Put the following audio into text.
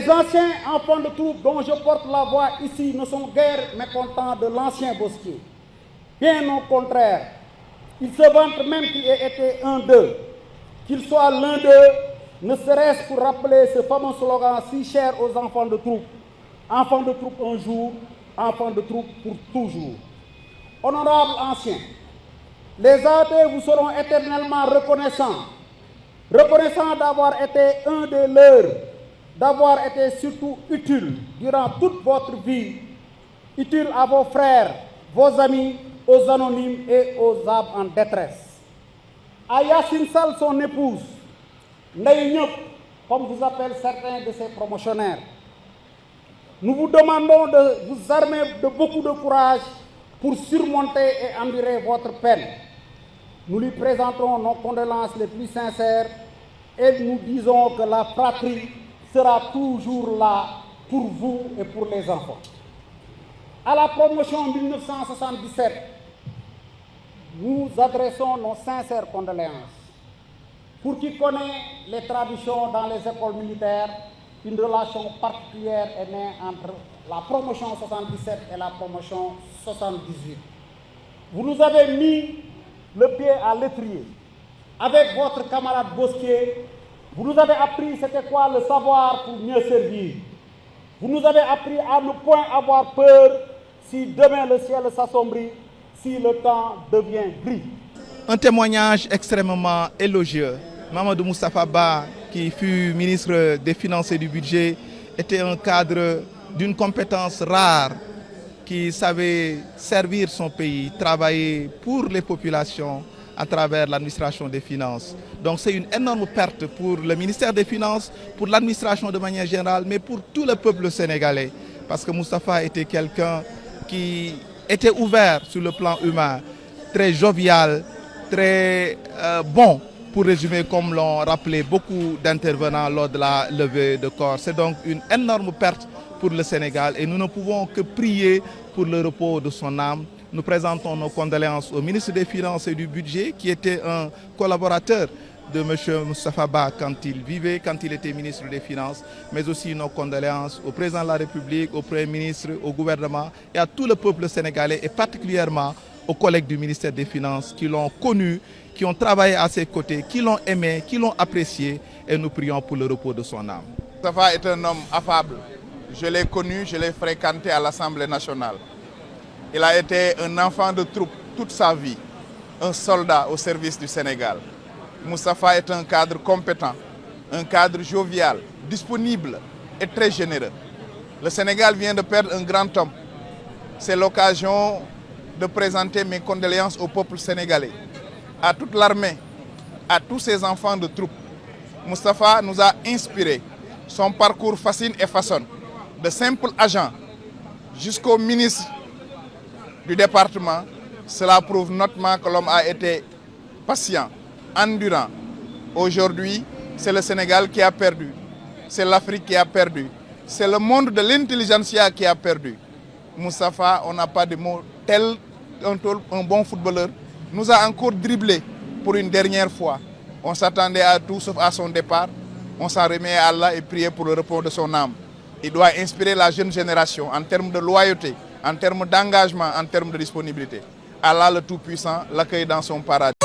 Les anciens enfants de troupe dont je porte la voix ici ne sont guère mécontents de l'ancien Bosquier. Bien au contraire, ils se vantent même qu'il ait été un d'eux, qu'il soit l'un d'eux, ne serait-ce pour rappeler ce fameux slogan si cher aux enfants de troupe. Enfants de troupe un jour, enfants de troupe pour toujours. Honorables anciens, les AD vous seront éternellement reconnaissants. Reconnaissants d'avoir été un des leurs, d'avoir été surtout utile durant toute votre vie, utile à vos frères, vos amis, aux anonymes et aux âmes en détresse. À Yacine Sall, son épouse, Ndeye Nyop, comme vous appellent certains de ses promotionnaires, nous vous demandons de vous armer de beaucoup de courage pour surmonter et endurer votre peine. Nous lui présenterons nos condoléances les plus sincères et nous disons que la fratrie sera toujours là pour vous et pour les enfants. À la promotion 1977, nous adressons nos sincères condoléances. Pour qui connaît les traditions dans les écoles militaires, une relation particulière est née entre la promotion 77 et la promotion 78. Vous nous avez mis le pied à l'étrier. Avec votre camarade Bosquier, vous nous avez appris c'était quoi le savoir pour mieux servir. Vous nous avez appris à ne point avoir peur si demain le ciel s'assombrit, si le temps devient gris. Un témoignage extrêmement élogieux. Mamadou Moustapha Ba, qui fut ministre des Finances et du Budget, était un cadre d'une compétence rare, qui savait servir son pays, travailler pour les populations à travers l'administration des finances. Donc c'est une énorme perte pour le ministère des Finances, pour l'administration de manière générale, mais pour tout le peuple sénégalais. Parce que Moustapha était quelqu'un qui était ouvert sur le plan humain, très jovial, très bon, pour résumer comme l'ont rappelé beaucoup d'intervenants lors de la levée de corps. C'est donc une énorme perte pour le Sénégal et nous ne pouvons que prier pour le repos de son âme. Nous présentons nos condoléances au ministre des Finances et du Budget qui était un collaborateur de M. Moustapha Ba quand il vivait, quand il était ministre des Finances, mais aussi nos condoléances au président de la République, au Premier ministre, au gouvernement et à tout le peuple sénégalais et particulièrement aux collègues du ministère des Finances qui l'ont connu, qui ont travaillé à ses côtés, qui l'ont aimé, qui l'ont apprécié et nous prions pour le repos de son âme. Moustapha est un homme affable. Je l'ai connu, je l'ai fréquenté à l'Assemblée nationale. Il a été un enfant de troupe toute sa vie, un soldat au service du Sénégal. Moustapha est un cadre compétent, un cadre jovial, disponible et très généreux. Le Sénégal vient de perdre un grand homme. C'est l'occasion de présenter mes condoléances au peuple sénégalais, à toute l'armée, à tous ces enfants de troupe. Moustapha nous a inspirés. Son parcours fascine et façonne. De simples agents jusqu'au ministre du département, cela prouve notamment que l'homme a été patient, endurant. Aujourd'hui, c'est le Sénégal qui a perdu, c'est l'Afrique qui a perdu, c'est le monde de l'intelligentsia qui a perdu. Moustapha, on n'a pas de mots, tel un bon footballeur, nous a encore dribblé pour une dernière fois. On s'attendait à tout sauf à son départ. On s'en remet à Allah et prier pour le repos de son âme. Il doit inspirer la jeune génération en termes de loyauté, en termes d'engagement, en termes de disponibilité. Allah le Tout-Puissant l'accueille dans son paradis.